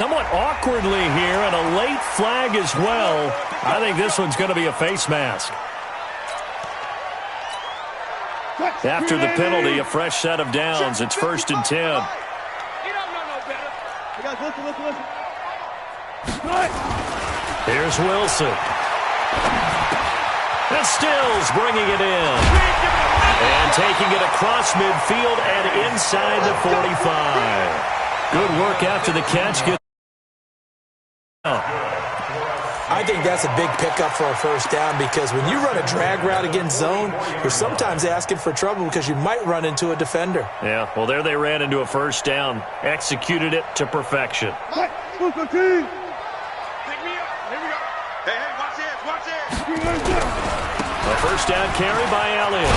Somewhat awkwardly here, and a late flag as well. I think this one's going to be a face mask. After the penalty, a fresh set of downs. It's 1st and 10. You don't know no better. Listen. Here's Wilson. And Stills bringing it in. And taking it across midfield and inside the 45. Good work after the catch. I think that's a big pickup for a first down, because when you run a drag route against zone, you're sometimes asking for trouble because you might run into a defender. Yeah, well, there they ran into a first down. Executed it to perfection. Pick me up. Here we go. Hey, watch this. A first down carry by Elliott.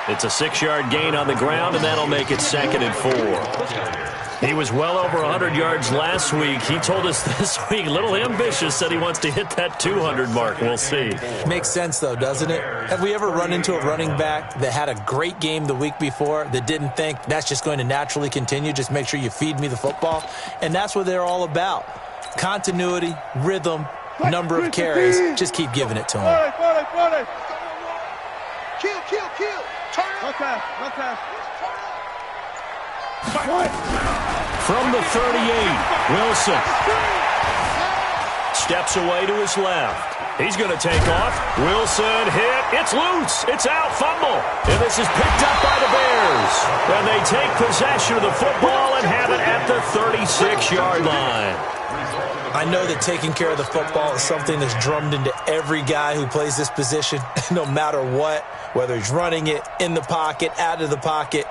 It's a 6-yard gain on the ground, and that'll make it 2nd and 4. He was well over 100 yards last week. He told us this week, a little ambitious, said he wants to hit that 200 mark. We'll see. Makes sense, though, doesn't it? Have we ever run into a running back that had a great game the week before that didn't think that's just going to naturally continue? Just make sure you feed me the football. And that's what they're all about. Continuity, rhythm, number of carries. Just keep giving it to him. Kill. Turn it. No pass. From the 38, Wilson steps away to his left. He's going to take off. Wilson hit. It's loose. It's out. Fumble. And this is picked up by the Bears. And they take possession of the football and have it at the 36-yard line. I know that taking care of the football is something that's drummed into every guy who plays this position, no matter what, whether he's running it, in the pocket, out of the pocket.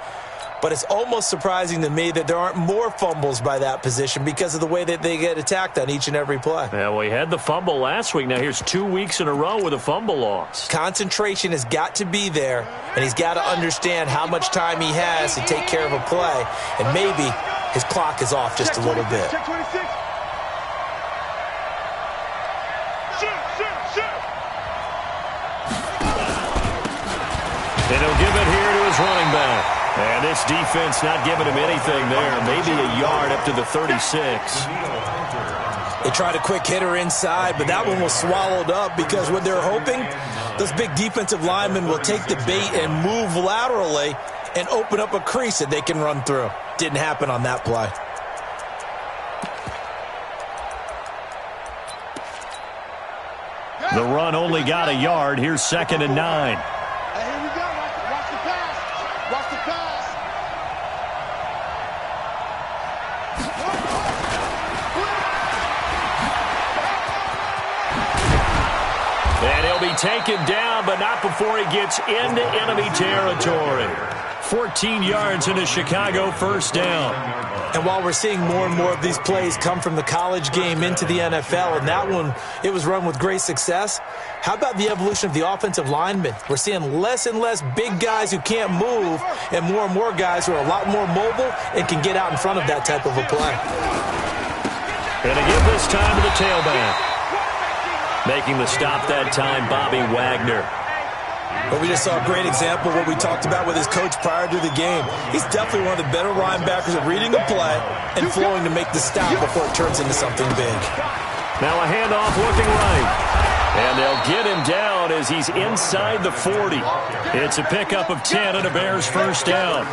But it's almost surprising to me that there aren't more fumbles by that position because of the way that they get attacked on each and every play. Yeah, well, he had the fumble last week. Now here's 2 weeks in a row with a fumble loss. Concentration has got to be there, and he's got to understand how much time he has to take care of a play. And maybe his clock is off just a little bit. Check 26. And he'll give it here to his running back. And this defense not giving him anything there. Maybe a yard up to the 36. They tried a quick hitter inside, but that one was swallowed up because what they're hoping, those big defensive linemen will take the bait and move laterally and open up a crease that they can run through. Didn't happen on that play. The run only got a yard. Here's 2nd and 9. Hey, here we go. Watch the pass. Watch the pass. And he'll be taken down, but not before he gets into enemy territory. 14 yards into Chicago, first down. And while we're seeing more and more of these plays come from the college game into the NFL, and that one, it was run with great success, how about the evolution of the offensive linemen? We're seeing less and less big guys who can't move and more guys who are a lot more mobile and can get out in front of that type of a play. Going to give this time to the tailback. Making the stop that time, Bobby Wagner. But we just saw a great example of what we talked about with his coach prior to the game. He's definitely one of the better linebackers at reading a play and flowing to make the stop before it turns into something big. Now a handoff looking right. And they'll get him down as he's inside the 40. It's a pickup of 10 and a Bears first down.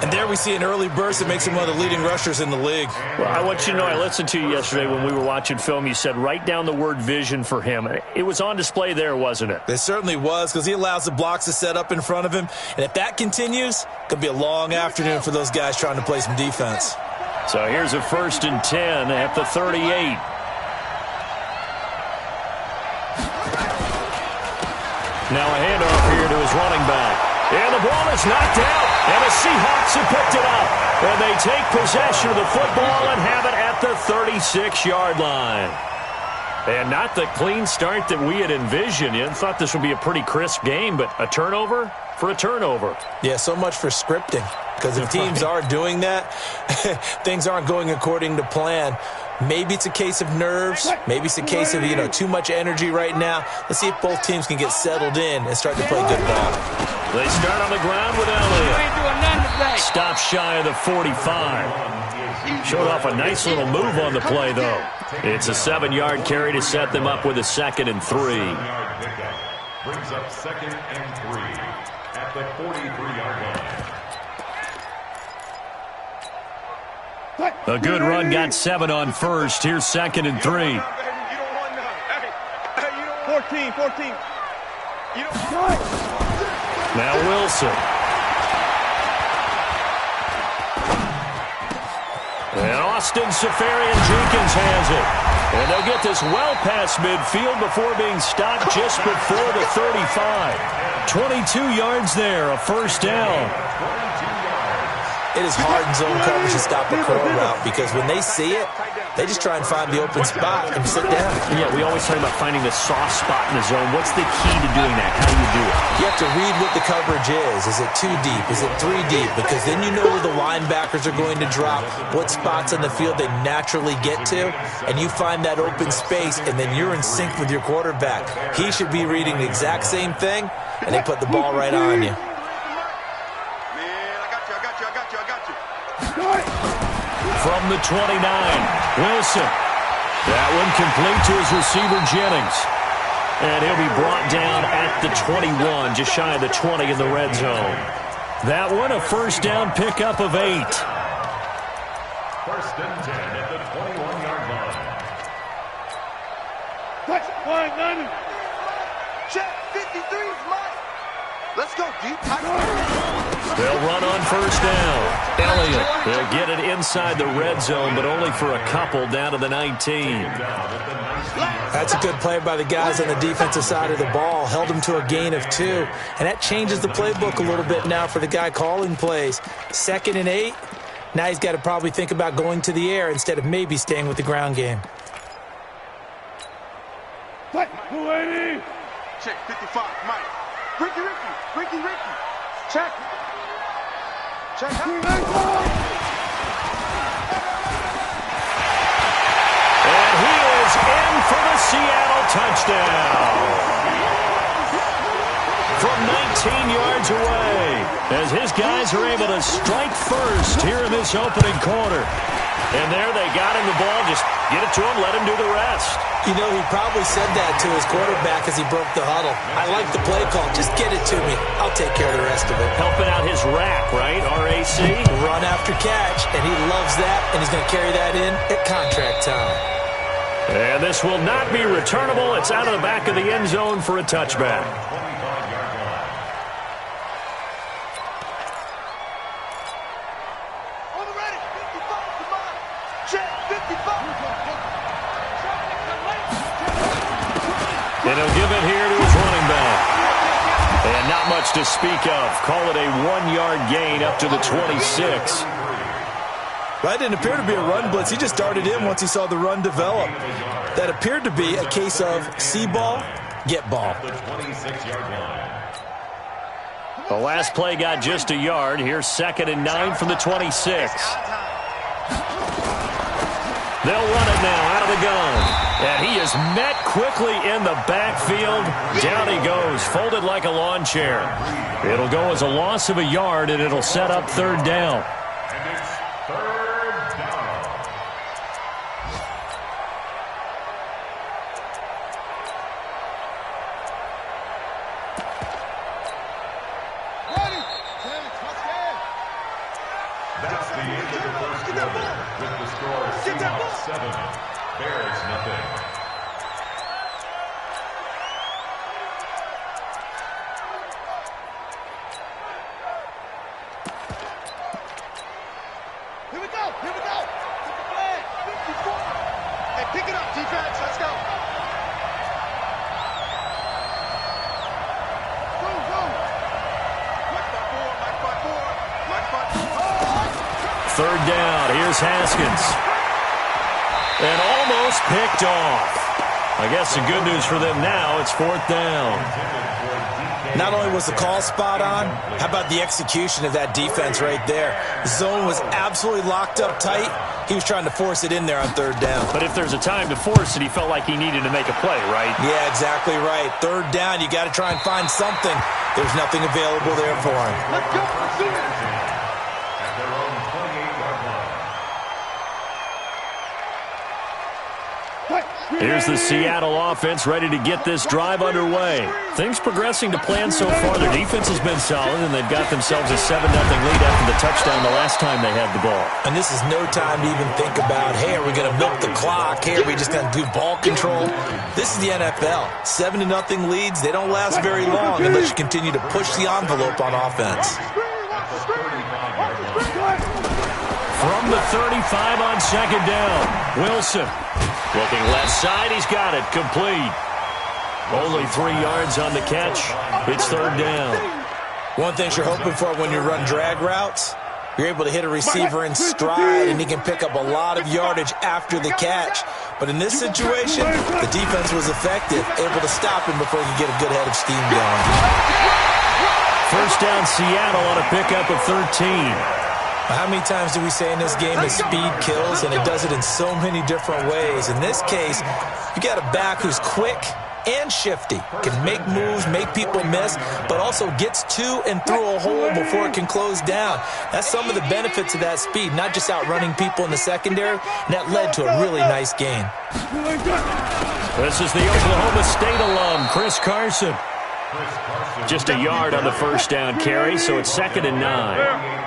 And there we see an early burst that makes him one of the leading rushers in the league. Well, I want you to know, I listened to you yesterday when we were watching film. You said write down the word vision for him. It was on display there, wasn't it? It certainly was, because he allows the blocks to set up in front of him. And if that continues, it could be a long afternoon for those guys trying to play some defense. So here's a 1st and 10 at the 38. Now a handoff here to his running back. And the ball is knocked out. And the Seahawks have picked it up. And they take possession of the football and have it at the 36-yard line. And not the clean start that we had envisioned. You thought this would be a pretty crisp game, but a turnover for a turnover. Yeah, so much for scripting. Because if teams are doing that, things aren't going according to plan. Maybe it's a case of nerves. Maybe it's a case of, too much energy right now. Let's see if both teams can get settled in and start to play good ball. They start on the ground with Elliott. Stop shy of the 45. Showed off a nice little move on the play, though. It's a 7-yard carry to set them up with a 2nd and 3. Brings up 2nd and 3 at the 43-yard line. A good run got 7 on first. Here's 2nd and 3. 14. Now Wilson. And Austin Safarian-Jenkins has it. And they'll get this well past midfield before being stopped just before the 35. 22 yards there, a first down. It is hard in zone coverage to stop a curl route because when they see it, they just try and find the open spot and sit down. Yeah, we always talk about finding the soft spot in the zone. What's the key to doing that? How do you do it? You have to read what the coverage is. Is it 2 deep? Is it 3 deep? Because then you know where the linebackers are going to drop, what spots on the field they naturally get to, and you find that open space, and then you're in sync with your quarterback. He should be reading the exact same thing, and they put the ball right on you. From the 29, Wilson. That one complete to his receiver, Jennings. And he'll be brought down at the 21, just shy of the 20 in the red zone. That one, a first down pickup of 8. First and 10 at the 21-yard line. Touch, 190. Check, 53 is mine. Let's go, deep. They'll run on first down. Elliott, they'll get it inside the red zone, but only for a couple down to the 19. That's a good play by the guys on the defensive side of the ball. Held them to a gain of 2. And that changes the playbook a little bit now for the guy calling plays. 2nd and 8. Now he's got to probably think about going to the air instead of maybe staying with the ground game. Check, 55, Mike. Ricky. Check. And he is in for the Seattle touchdown. From 19 yards away, as his guys are able to strike first here in this opening quarter. And there they got him the ball. Just get it to him, let him do the rest. You know, he probably said that to his quarterback as he broke the huddle. I like the play call. Just get it to me. I'll take care of the rest of it. Helping out his RAC, right? R-A-C? Run after catch, and he loves that, and he's going to carry that in at contract time. And this will not be returnable. It's out of the back of the end zone for a touchback. And he'll give it here to his running back. And not much to speak of. Call it a 1-yard gain up to the 26. That didn't appear to be a run blitz. He just darted in once he saw the run develop. That appeared to be a case of see ball, get ball. The last play got just a yard. Here's 2nd and 9 from the 26. They'll run it now out of the gun. And he is met quickly in the backfield. Down he goes, folded like a lawn chair. It'll go as a loss of a yard, and it'll set up 3rd down. And it's 3rd down. That's the end of the first quarter, with the score Seahawks 7, Bears nothing. Here we go. Take the flag. 54. Hey, pick it up, defense. Let's go. Third down. Here's Haskins. And almost picked off. I guess the good news for them now, it's 4th down. Not only was the call spot on, how about the execution of that defense right there? The zone was absolutely locked up tight. He was trying to force it in there on 3rd down. But if there's a time to force it, he felt like he needed to make a play, right? Yeah, exactly right. 3rd down, you got to try and find something. There's nothing available there for him. Let's go. Here's the Seattle offense ready to get this drive underway. Things progressing to plan so far. Their defense has been solid, and they've got themselves a 7-0 lead after the touchdown the last time they had the ball. And this is no time to even think about, hey, are we going to milk the clock? Hey, are we just going to do ball control? This is the NFL. 7-0 leads, they don't last very long unless you continue to push the envelope on offense. From the 35 on second down, Wilson. Looking left side, he's got it, complete. Only 3 yards on the catch. It's third down. One thing you're hoping for when you run drag routes, you're able to hit a receiver in stride, and he can pick up a lot of yardage after the catch. But in this situation, the defense was effective, able to stop him before he could get a good head of steam going. First down, Seattle on a pickup of 13. How many times do we say in this game that speed kills, and it does it in so many different ways? In this case, you got a back who's quick and shifty, can make moves, make people miss, but also gets to and through a hole before it can close down. That's some of the benefits of that speed, not just outrunning people in the secondary, and that led to a really nice gain. This is the Oklahoma State alum, Chris Carson. Just a yard on the first down carry, so it's 2nd and 9.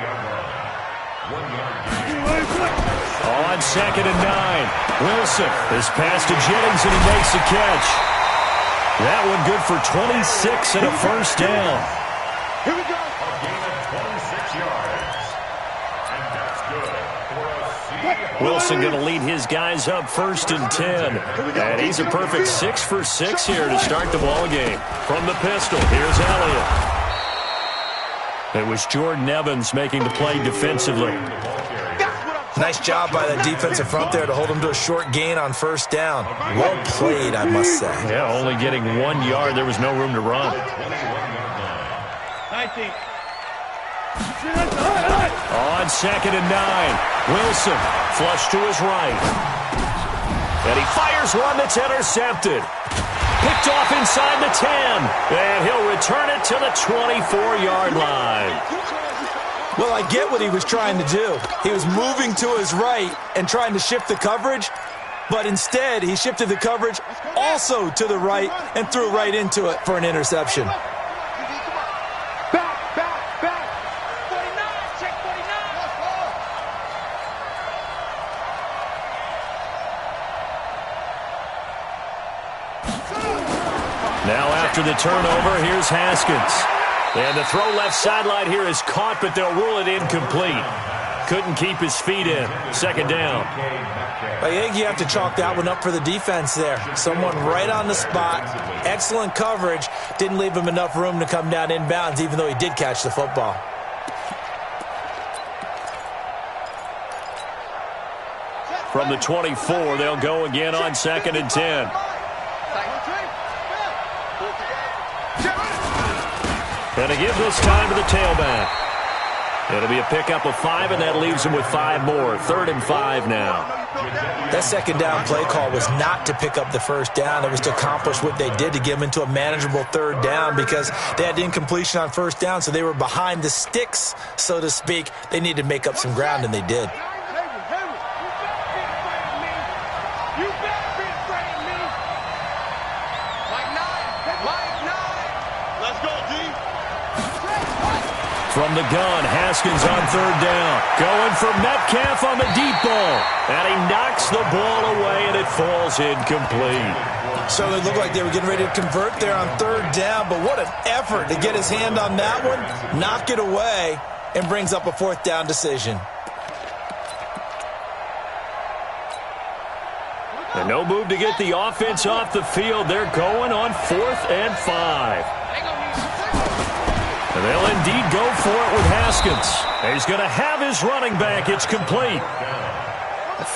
On 2nd and 9, Wilson is passed to Jennings, and he makes a catch. That one good for 26 and a first down. Here we go. A gain of 26 yards. And that's good for a Wilson going to lead his guys up 1st and 10. And he's a perfect 6 for 6 here to start the ball game. From the pistol, here's Elliott. It was Jordan Evans making the play defensively. Nice job by that defensive front there to hold him to a short gain on first down. Well played, I must say. Yeah, only getting 1 yard. There was no room to run. 19. On 2nd and 9, Wilson flush to his right. And he fires one that's intercepted. Picked off inside the 10. And he'll return it to the 24-yard line. Well, I get what he was trying to do. He was moving to his right and trying to shift the coverage, but instead he shifted the coverage also to the right and threw right into it for an interception. Back. 49, check 49. Now after the turnover, here's Haskins. And the throw left sideline here is caught, but they'll rule it incomplete. Couldn't keep his feet in. 2nd down. I think you have to chalk that one up for the defense there. Someone right on the spot. Excellent coverage. Didn't leave him enough room to come down inbounds, even though he did catch the football. From the 24, they'll go again on 2nd and 10. And to give this time to the tailback. It'll be a pickup of 5, and that leaves him with 5 more. 3rd and 5 now. That second down play call was not to pick up the first down. It was to accomplish what they did, to get them into a manageable 3rd down, because they had incompletion on first down, so they were behind the sticks, so to speak. They needed to make up some ground, and they did. From the gun, Haskins on 3rd down. Going for Metcalf on the deep ball. And he knocks the ball away, and it falls incomplete. So it looked like they were getting ready to convert there on 3rd down, but what an effort to get his hand on that one, knock it away, and brings up a 4th down decision. And no move to get the offense off the field. They're going on 4th and 5. And they'll indeed go for it with Haskins. He's going to have his running back. It's complete.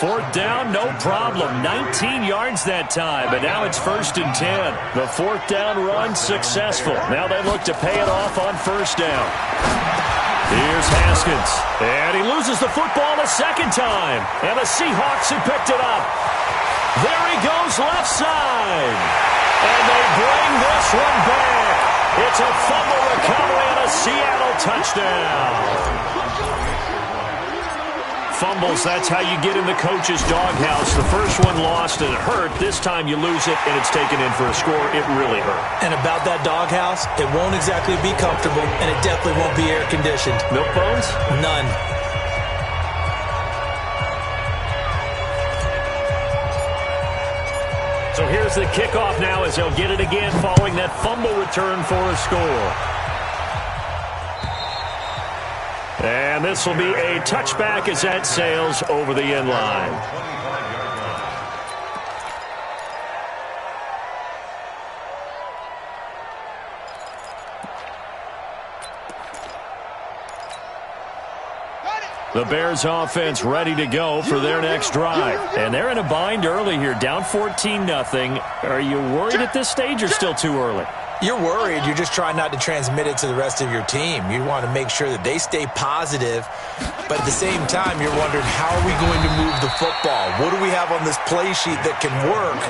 4th down, no problem. 19 yards that time, but now it's 1st and 10. The 4th down run successful. Now they look to pay it off on 1st down. Here's Haskins. And he loses the football a 2nd time. And the Seahawks have picked it up. There he goes left side. And they bring this one back. It's a fumble recovery and a Seattle touchdown. fumbles, that's how you get in the coach's doghouse. The first one lost and it hurt. This time you lose it and it's taken in for a score. It really hurt. And about that doghouse, it won't exactly be comfortable, and it definitely won't be air-conditioned. Milk bones? None. So here's the kickoff now as they'll get it again following that fumble return for a score. And this will be a touchback as that sails over the end line. The Bears offense ready to go for their next drive. And they're in a bind early here, down 14-0. Are you worried at this stage or still too early? You're worried. You're just trying not to transmit it to the rest of your team. You want to make sure that they stay positive, but at the same time, you're wondering, how are we going to move the football? What do we have on this play sheet that can work?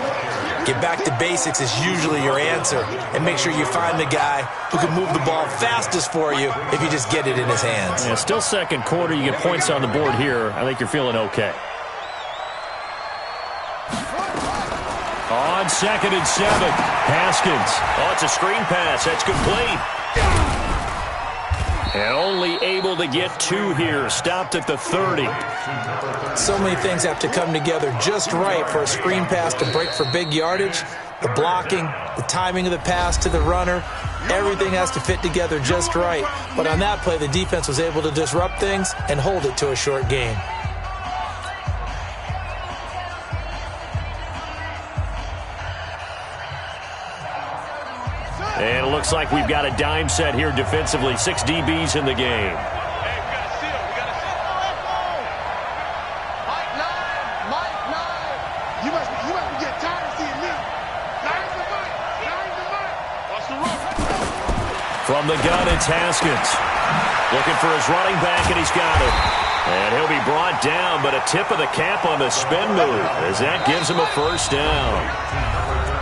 Get back to basics is usually your answer, and make sure you find the guy who can move the ball fastest for you if you just get it in his hands. Yeah, still second quarter. You get points on the board here. I think you're feeling okay. On 2nd and 7, Haskins. Oh, it's a screen pass. That's complete. And only able to get 2 here. Stopped at the 30. So many things have to come together just right for a screen pass to break for big yardage. The blocking, the timing of the pass to the runner, everything has to fit together just right. But on that play, the defense was able to disrupt things and hold it to a short gain. And it looks like we've got a dime set here defensively. 6 DBs in the game. Hey, we got to seal. We got to seal. Mike 9. You must be getting tired of seeing me. Nine's the Mike. Watch the run. From the gun, it's Haskins. Looking for his running back, and he's got it. And he'll be brought down, but a tip of the cap on the spin move as that gives him a first down.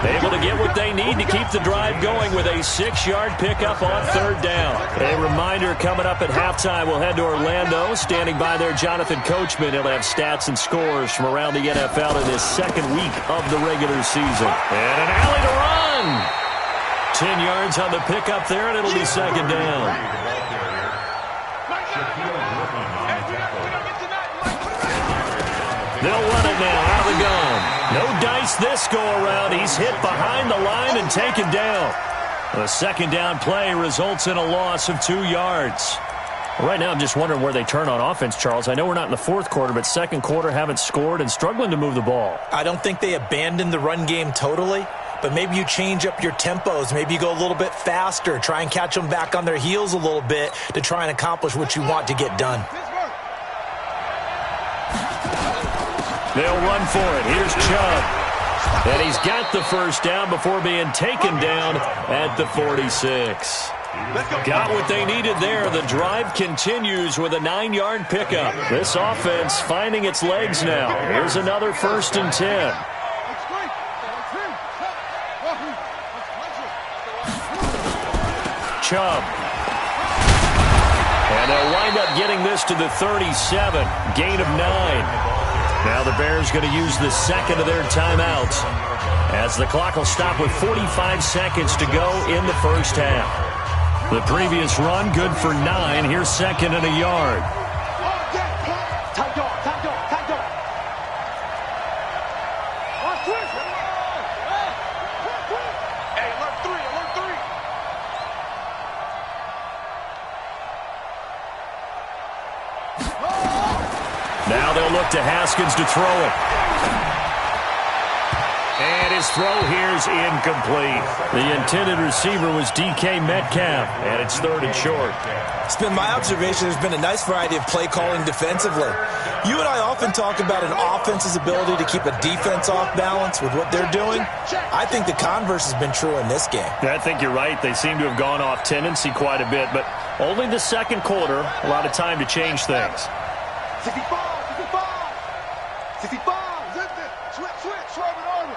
Able to get what they need to keep the drive going with a 6-yard pickup on 3rd down. A reminder coming up at halftime, we'll head to Orlando. Standing by there, Jonathan Coachman. He'll have stats and scores from around the NFL in this 2nd week of the regular season. And an alley to run. 10 yards on the pickup there, and it'll be 2nd down. They'll run it now out of the gun. No dice this go-around. He's hit behind the line and taken down. The 2nd down play results in a loss of 2 yards. Right now, I'm just wondering where they turn on offense, Charles. I know we're not in the 4th quarter, but 2nd quarter haven't scored and struggling to move the ball. I don't think they abandoned the run game totally, but maybe you change up your tempos. Maybe you go a little bit faster. Try and catch them back on their heels a little bit to try and accomplish what you want to get done. They'll run for it. Here's Chubb. And he's got the first down before being taken down at the 46. Got what they needed there. The drive continues with a 9-yard pickup. This offense finding its legs now. Here's another 1st and 10. Chubb. And they'll wind up getting this to the 37. Gain of 9. Now the Bears going to use the 2nd of their timeouts as the clock will stop with 45 seconds to go in the 1st half. The previous run good for 9. Here's 2nd and a yard. Now they'll look to Haskins to throw it. And his throw here is incomplete. The intended receiver was DK Metcalf, and it's 3rd and short. It's been my observation there's been a nice variety of play calling defensively. You and I often talk about an offense's ability to keep a defense off balance with what they're doing. I think the converse has been true in this game. I think you're right. They seem to have gone off tendency quite a bit, but only the 2nd quarter, a lot of time to change things. 65. Switch, rub it on it.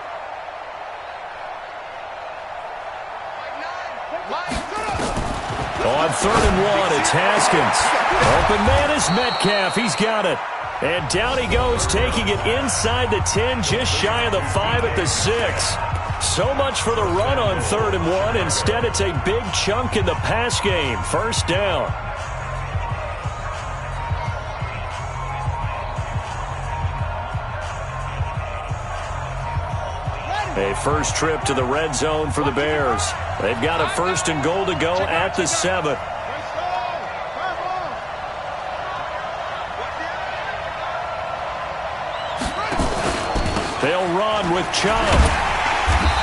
On 3rd and 1, it's Haskins. Open man is Metcalf. He's got it. And down he goes, taking it inside the 10, just shy of the 5 at the 6. So much for the run on 3rd and 1. Instead, it's a big chunk in the pass game. First down. A first trip to the red zone for the Bears. They've got a 1st and goal to go at the 7. They'll run with Chubb.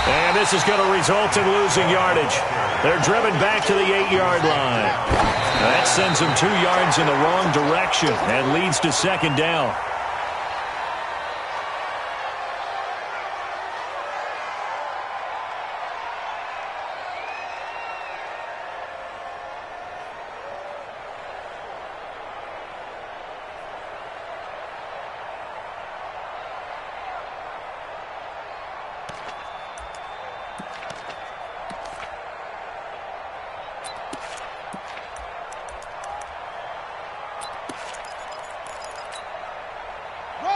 And this is going to result in losing yardage. They're driven back to the 8-yard line. That sends them 2 yards in the wrong direction and leads to 2nd down.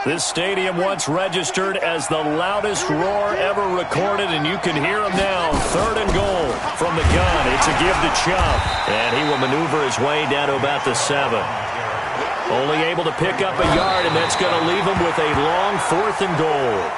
This stadium once registered as the loudest roar ever recorded, and you can hear him now. 3rd and goal from the gun. It's a give to Chubb, and he will maneuver his way down to about the 7. Only able to pick up a yard, and that's going to leave him with a long 4th and goal.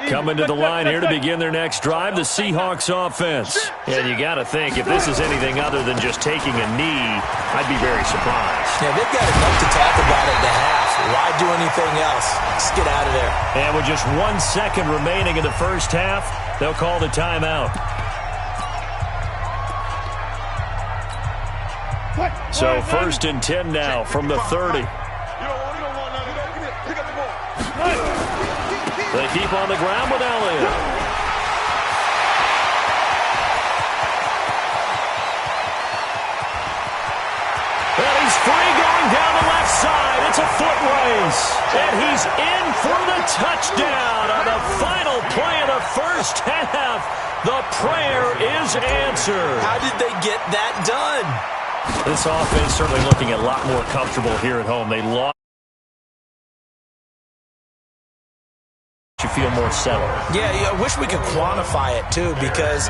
Coming to the line here to begin their next drive, the Seahawks offense. And you got to think, if this is anything other than just taking a knee, I'd be very surprised. Yeah, they've got enough to talk about at the half. Why do anything else? Just get out of there. And with just 1 second remaining in the first half, they'll call the timeout. So 1st and 10 now from the 30. They keep on the ground with Elliott. And he's free going down the left side. It's a foot race. And he's in for the touchdown on the final play of the first half. The prayer is answered. How did they get that done? This offense certainly looking a lot more comfortable here at home. They lost. You feel more settled. Yeah, I wish we could quantify it, too, because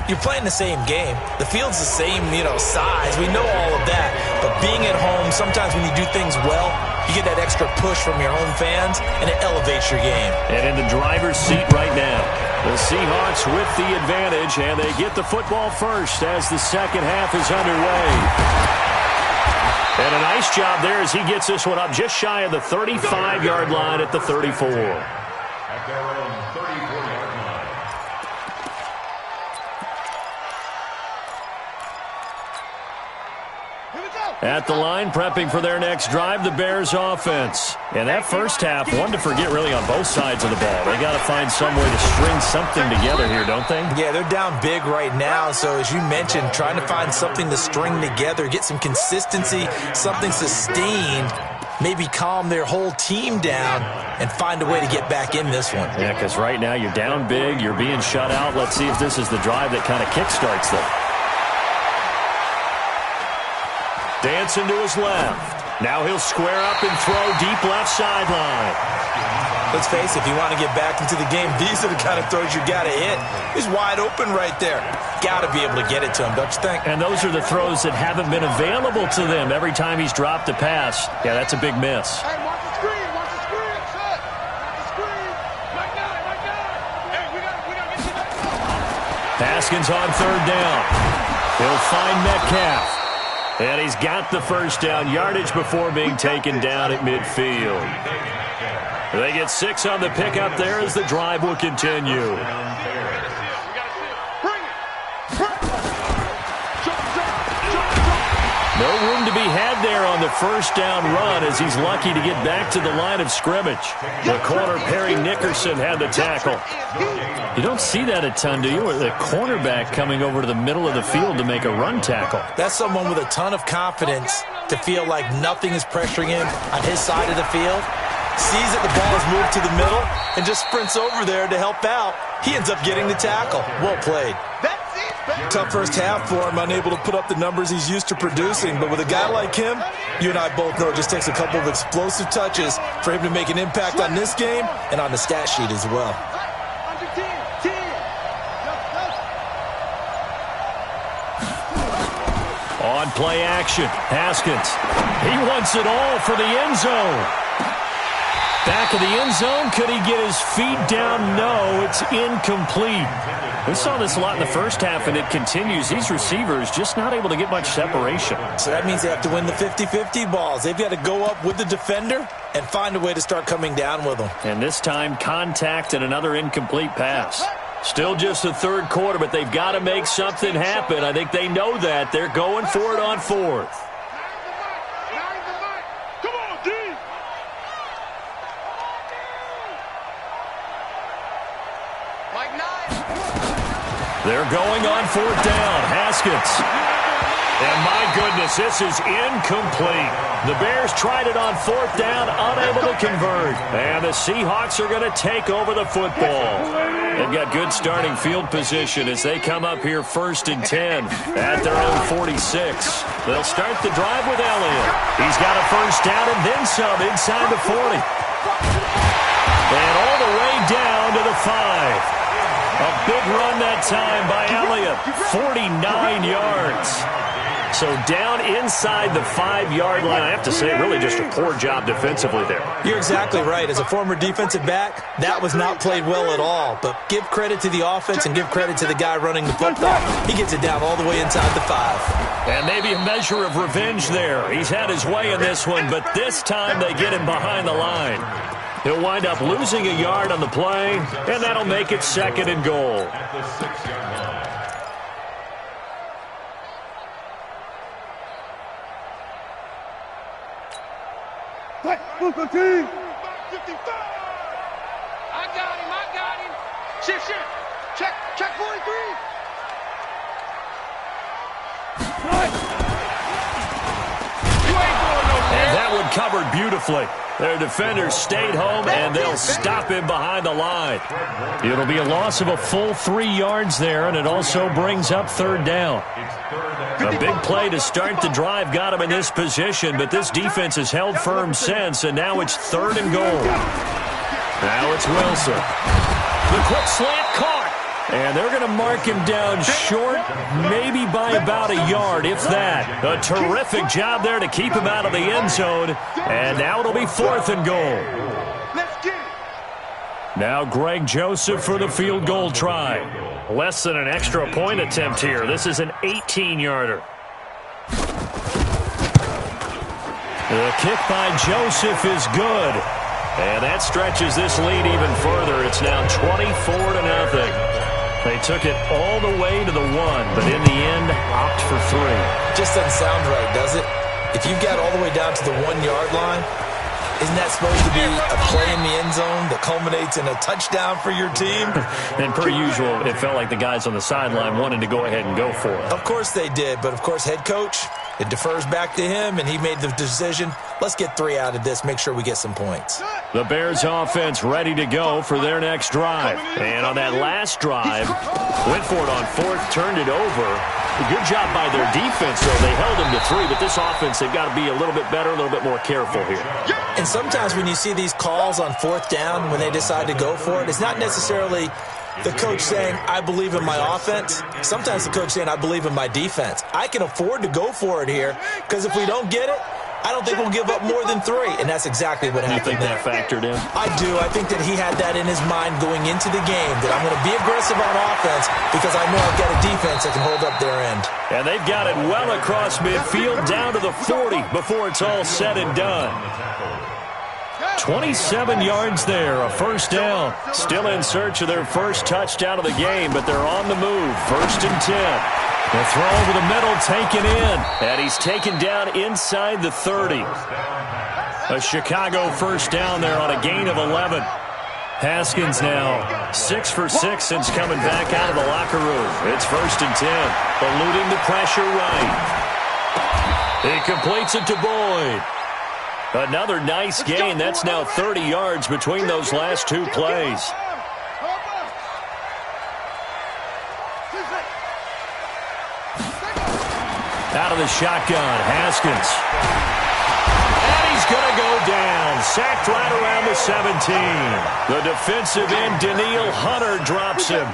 you're playing the same game. The field's the same, size. We know all of that. But being at home, sometimes when you do things well, you get that extra push from your home fans, and it elevates your game. And in the driver's seat right now, the Seahawks with the advantage, and they get the football first as the second half is underway. And a nice job there as he gets this one up just shy of the 35-yard line at the 34. At their own 34-yard line. At the line, prepping for their next drive, the Bears offense. And that first half, one to forget really on both sides of the ball. They got to find some way to string something together here, don't they? Yeah, they're down big right now. So as you mentioned, trying to find something to string together, get some consistency, something sustained, maybe calm their whole team down and find a way to get back in this one. Yeah, because right now you're down big, you're being shut out. Let's see if this is the drive that kind of kickstarts them. Dancing to his left. Now he'll square up and throw deep left sideline. Let's face it, if you want to get back into the game, these are the kind of throws you got to hit. He's wide open right there. Got to be able to get it to him, don't you think? And those are the throws that haven't been available to them every time he's dropped a pass. Yeah, that's a big miss. Hey, watch the screen, set. Watch the screen. Right now. Hey, we got to get to that. Haskins on 3rd down. He'll find Metcalf. And he's got the first down, yardage before being taken down at midfield. They get 6 on the pickup there as the drive will continue. No room to be had there on the first down run as he's lucky to get back to the line of scrimmage. The corner, Perry Nickerson, had the tackle. You don't see that a ton, do you? Or the cornerback coming over to the middle of the field to make a run tackle. That's someone with a ton of confidence to feel like nothing is pressuring him on his side of the field. sees that the ball is moved to the middle, and just sprints over there to help out. He ends up getting the tackle. Well played. Tough first half for him, unable to put up the numbers he's used to producing. But with a guy like him, you and I both know it just takes a couple of explosive touches for him to make an impact on this game and on the stat sheet as well. On play action, Haskins. He wants it all for the end zone. Back of the end zone, could he get his feet down? No, it's incomplete. We saw this a lot in the first half, and it continues. These receivers just not able to get much separation. So that means they have to win the 50-50 balls. They've got to go up with the defender and find a way to start coming down with them. And this time, contact and another incomplete pass. Still just the third quarter, but they've got to make something happen. I think they know that. They're going for it on fourth. They're going on fourth down. Haskins. And my goodness, this is incomplete. The Bears tried it on fourth down, unable to convert. And the Seahawks are going to take over the football. They've got good starting field position as they come up here 1st and 10 at their own 46. They'll start the drive with Elliott. He's got a first down and then some inside the 40. And all the way down to the 5. A big run that time by Elliott, 49 yards. So down inside the 5-yard line. I have to say, really just a poor job defensively there. You're exactly right. As a former defensive back, that was not played well at all. But give credit to the offense and give credit to the guy running the football. He gets it down all the way inside the 5. And maybe a measure of revenge there. He's had his way in this one, but this time they get him behind the line. He'll wind up losing a yard on the play, and that'll make it 2nd and goal. At the 6-yard line. Team. 55. I got him. Shift. Check 43. And that one covered beautifully. Their defenders stayed home, and they'll stop him behind the line. It'll be a loss of a full 3 yards there, and it also brings up 3rd down. A big play to start the drive got him in this position, but this defense has held firm since, and now it's 3rd and goal. Now it's Wilson. The quick slant caught. And they're going to mark him down short, maybe by about a yard, if that. A terrific job there to keep him out of the end zone. And now it'll be 4th and goal. Now Greg Joseph for the field goal try. Less than an extra point attempt here. This is an 18-yarder. The kick by Joseph is good. And that stretches this lead even further. It's now 24-0. They took it all the way to the 1, but in the end, opt for 3. Just doesn't sound right, does it? If you got all the way down to the 1-yard line, isn't that supposed to be a play in the end zone that culminates in a touchdown for your team? And per usual, it felt like the guys on the sideline wanted to go ahead and go for it. Of course they did, but of course head coach, it defers back to him, and he made the decision, let's get 3 out of this, make sure we get some points. The Bears offense ready to go for their next drive. And on that last drive, went for it on 4th, turned it over. A good job by their defense, though. They held them to 3, but this offense, they've got to be a little bit better, a little bit more careful here. And sometimes when you see these calls on 4th down, when they decide to go for it, it's not necessarily the coach saying, I believe in my offense. Sometimes the coach saying, I believe in my defense. I can afford to go for it here, because if we don't get it, I don't think we'll give up more than 3, and that's exactly what happened. You think that factored in? I do. I think that he had that in his mind going into the game, that I'm going to be aggressive on offense because I know I've got a defense that can hold up their end. And they've got it well across midfield down to the 40 before it's all said and done. 27 yards there, a first down. Still in search of their first touchdown of the game, but they're on the move. 1st and 10. The throw over the middle, taken in. And he's taken down inside the 30. A Chicago first down there on a gain of 11. Haskins now 6 for 6 since coming back out of the locker room. It's 1st and 10. Eluding the pressure right. He completes it to Boyd. Another nice gain. That's now 30 yards between those last two plays. Out of the shotgun, Haskins. And he's going to go down. Sacked right around the 17. The defensive end, Daniil Hunter, drops him.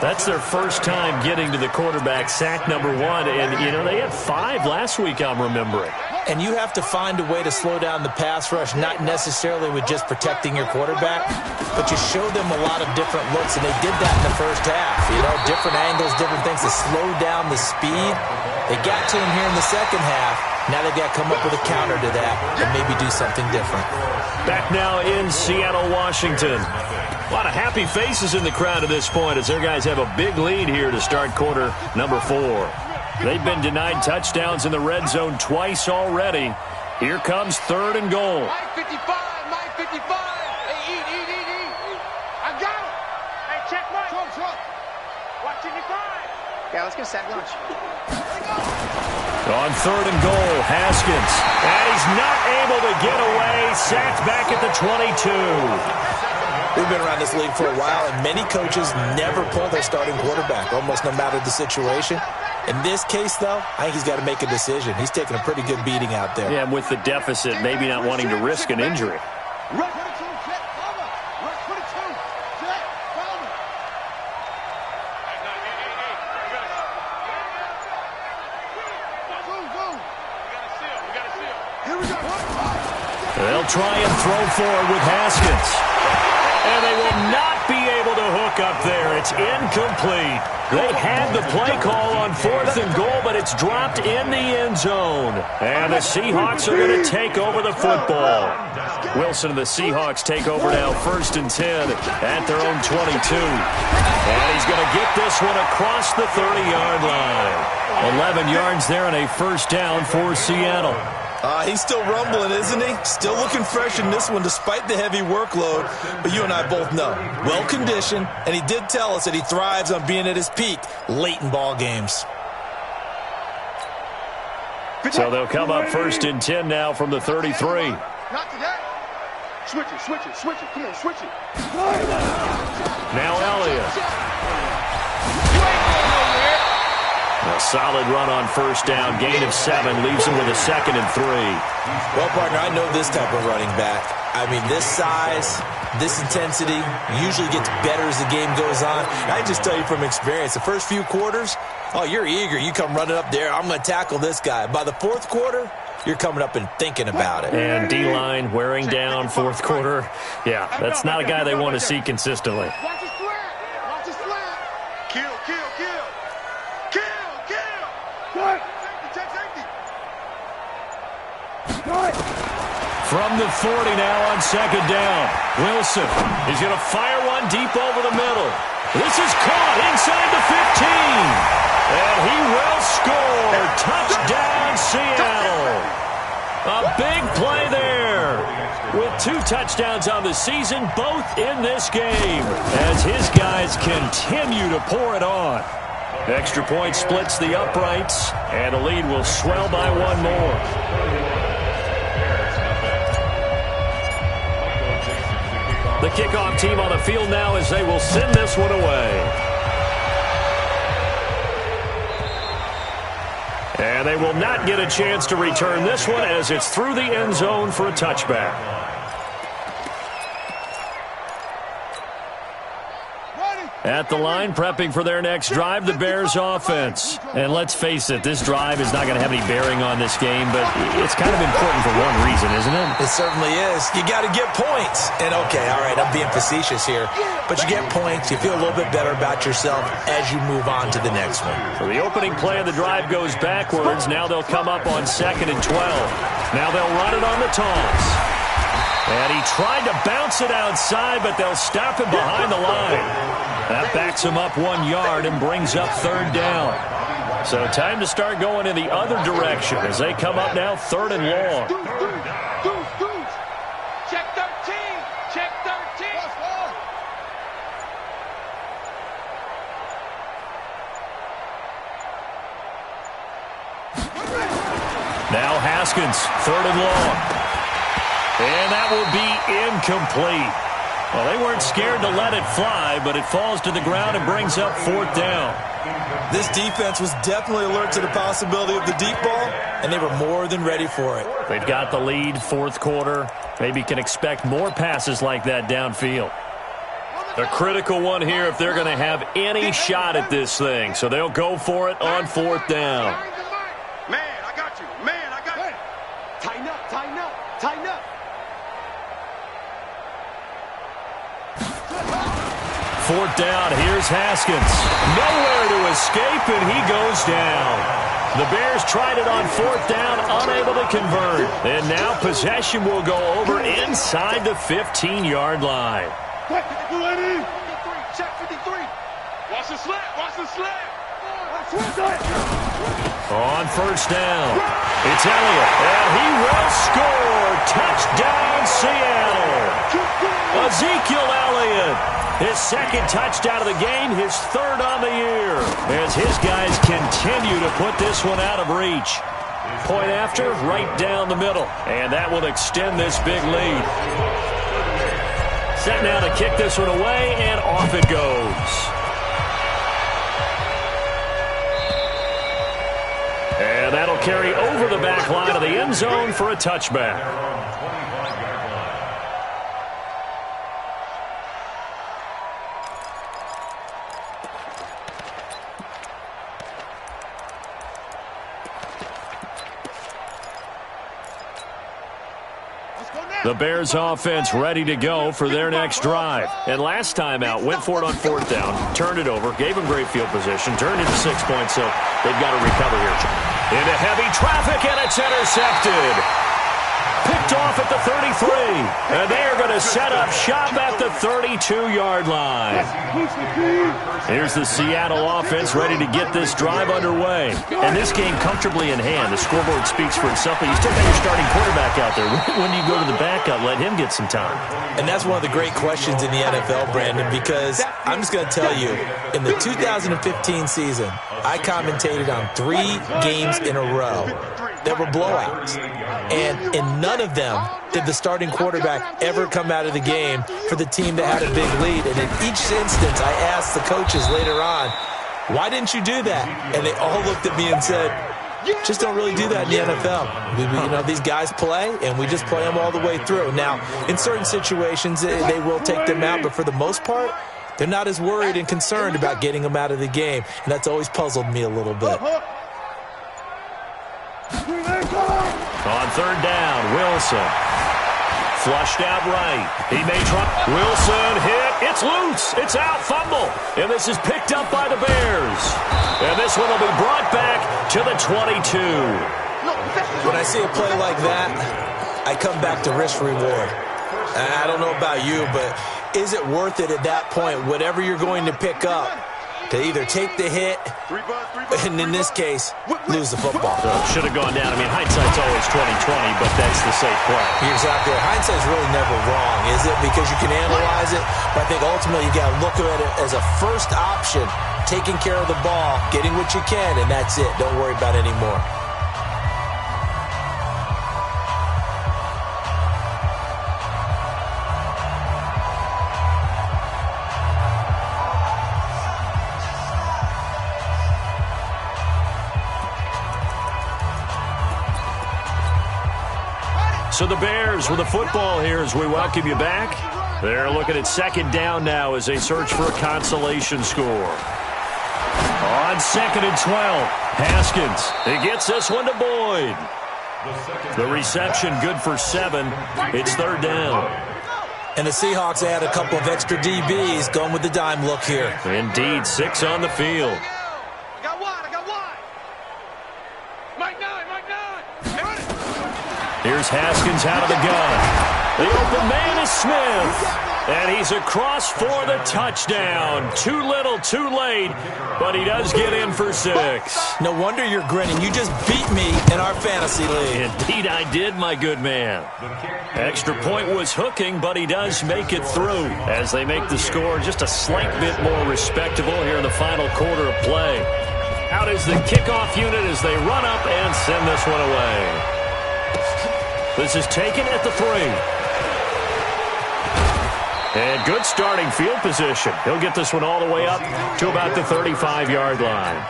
That's their first time getting to the quarterback, sack number 1. And, you know, they had 5 last week, I'm remembering. And you have to find a way to slow down the pass rush, not necessarily with just protecting your quarterback, but you show them a lot of different looks, and they did that in the first half. You know, different angles, different things to slow down the speed. They got to him here in the second half. Now they've got to come up with a counter to that and maybe do something different. Back now in Seattle, Washington. A lot of happy faces in the crowd at this point as their guys have a big lead here to start quarter number 4. They've been denied touchdowns in the red zone twice already. Here comes 3rd and goal. Mike 55, Mike 55. Hey, eat. I got him. Hey, check Mike. Trump. Watch 55. Yeah, let's go set lunch. On 3rd and goal, Haskins. And he's not able to get away. Sacked back at the 22. We've been around this league for a while, and many coaches never pull their starting quarterback, almost no matter the situation. In this case, though, I think he's got to make a decision. He's taking a pretty good beating out there. Yeah, with the deficit, maybe not wanting to risk an injury. They'll try and throw forward with Haskins. And they will not be able to hook up there. It's incomplete. They had the play call on 4th and goal, but it's dropped in the end zone. And the Seahawks are going to take over the football. Wilson and the Seahawks take over now 1st and 10 at their own 22. And he's going to get this one across the 30-yard line. 11 yards there and a first down for Seattle. He's still rumbling, isn't he? Still looking fresh in this one despite the heavy workload. But you and I both know, well-conditioned, and he did tell us that he thrives on being at his peak late in ball games. So they'll come up 1st and 10 now from the 33. Not today. Switch it. Come on, switch it. Now Elliott. A solid run on first down, gain of 7, leaves him with a 2nd and 3. Well, partner, I know this type of running back. I mean, this size, this intensity usually gets better as the game goes on. I just tell you from experience, the first few quarters, oh, you're eager. You come running up there, I'm going to tackle this guy. By the 4th quarter, you're coming up and thinking about it. And D-line wearing down 4th quarter. Yeah, that's not a guy they want to see consistently. Watch his slant. Watch his slant. Kill. From the 40 now on 2nd down. Wilson is going to fire one deep over the middle. This is caught inside the 15. And he will score. Touchdown, Seattle. A big play there. With 2 touchdowns on the season, both in this game, as his guys continue to pour it on. Extra point splits the uprights, and the lead will swell by 1 more. The kickoff team on the field now as they will send this one away. And they will not get a chance to return this one as it's through the end zone for a touchback. At the line, prepping for their next drive, the Bears offense. And let's face it, this drive is not going to have any bearing on this game, but it's kind of important for one reason, isn't it? It certainly is. You got to get points. And okay, all right, I'm being facetious here, but you get points, you feel a little bit better about yourself as you move on to the next one. So the opening play of the drive goes backwards. Now they'll come up on 2nd and 12. Now they'll run it on the toss. And he tried to bounce it outside, but they'll stop him behind the line. That backs him up 1 yard and brings up 3rd down. So time to start going in the other direction as they come up now 3rd and long. Check 13. Check 13. Now Haskins, 3rd and long. And that will be incomplete. Well, they weren't scared to let it fly, but it falls to the ground and brings up 4th down. This defense was definitely alert to the possibility of the deep ball, and they were more than ready for it. They've got the lead, 4th quarter. Maybe can expect more passes like that downfield. A critical one here if they're going to have any shot at this thing. So they'll go for it on 4th down. Man, I got you. Man, I got you. Tighten up, tighten up, tighten up. 4th down, here's Haskins. Nowhere to escape, and he goes down. The Bears tried it on 4th down, unable to convert. And now possession will go over inside the 15-yard line. 53, check 53. Watch the slap, watch the slap. On 1st down, it's Elliott, and he will score. Touchdown, Seattle. Ezekiel Elliott, his 2nd touchdown of the game, his 3rd on the year, as his guys continue to put this one out of reach. Point after, right down the middle, and that will extend this big lead. Set now to kick this one away, and off it goes. And that'll carry over the back line of the end zone for a touchback. The Bears offense ready to go for their next drive. And last time out, went for it on 4th down, turned it over, gave them great field position, turned into 6 points, so they've got to recover here. Into heavy traffic, and it's intercepted. Picked off at the 33, and they are going to set up shop at the 32-yard line. Here's the Seattle offense ready to get this drive underway. And this game comfortably in hand. The scoreboard speaks for itself, but you still got your starting quarterback out there. When do you go to the backup, let him get some time? And that's one of the great questions in the NFL, Brandon, because I'm just going to tell you, in the 2015 season, I commentated on 3 games in a row that were blowouts. And in none of them did the starting quarterback ever come out of the game for the team that had a big lead. And in each instance, I asked the coaches later on, why didn't you do that? And they all looked at me and said, just don't really do that in the NFL. These guys play, and we just play them all the way through. Now, in certain situations, they will take them out, but for the most part, they're not as worried and concerned about getting them out of the game. And that's always puzzled me a little bit. On 3rd down, Wilson. Flushed out right. He may try. Wilson hit. It's loose. It's out. Fumble. And this is picked up by the Bears. And this one will be brought back to the 22. When I see a play like that, I come back to risk reward. I don't know about you, but is it worth it at that point, whatever you're going to pick up, to either take the hit, and in this case, lose the football? Should have gone down. I mean, hindsight's always 20/20, but that's the safe play. You're exactly right. Hindsight's really never wrong, is it? Because you can analyze it, but I think ultimately you got to look at it as a first option, taking care of the ball, getting what you can, and that's it. Don't worry about it anymore. So the Bears with the football here as we welcome you back. They're looking at 2nd down now as they search for a consolation score. On 2nd and 12, Haskins. He gets this one to Boyd. The reception good for 7. It's 3rd down. And the Seahawks add a couple of extra DBs going with the dime look here. Indeed, 6 on the field. I got wide. Mike 9. Here's Haskins out of the gun. The open man is Smith. And he's across for the touchdown. Too little, too late. But he does get in for 6. No wonder you're grinning. You just beat me in our fantasy league. Indeed I did, my good man. Extra point was hooking, but he does make it through as they make the score just a slight bit more respectable here in the final quarter of play. Out is the kickoff unit as they run up and send this one away. This is taken at the 3. And good starting field position. He'll get this one all the way up to about the 35-yard line.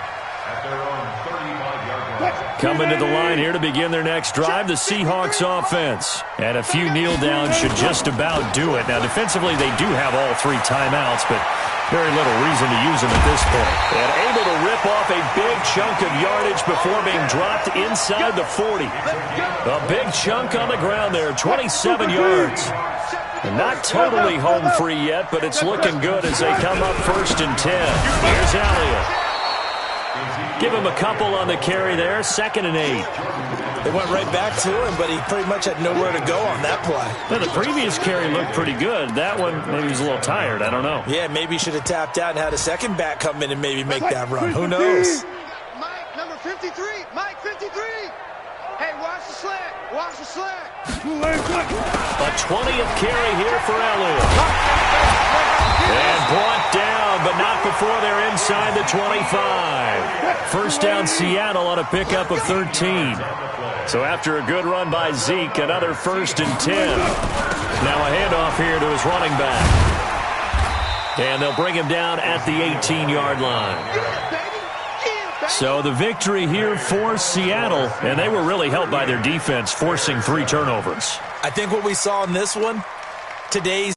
Coming to the line here to begin their next drive, the Seahawks offense. And a few kneel downs should just about do it. Now, defensively, they do have all 3 timeouts, but very little reason to use them at this point. And able to rip off a big chunk of yardage before being dropped inside the 40. A big chunk on the ground there, 27 yards. And not totally home free yet, but it's looking good as they come up 1st and 10. Here's Elliott. Give him a couple on the carry there, 2nd and 8. They went right back to him, but he pretty much had nowhere to go on that play. Well, the previous carry looked pretty good. That one, maybe he was a little tired. I don't know. Yeah, maybe he should have tapped out and had a second back come in and maybe make that run. Who knows? Mike, number 53. Mike, 53. Hey, watch the slant. Watch the slant. A 20th carry here for Elliott. And brought down, but not before they're inside the 25. First down Seattle on a pickup of 13. So after a good run by Zeke, another 1st and 10. Now a handoff here to his running back. And they'll bring him down at the 18-yard line. So the victory here for Seattle, and they were really helped by their defense, forcing 3 turnovers. I think what we saw in this one, today's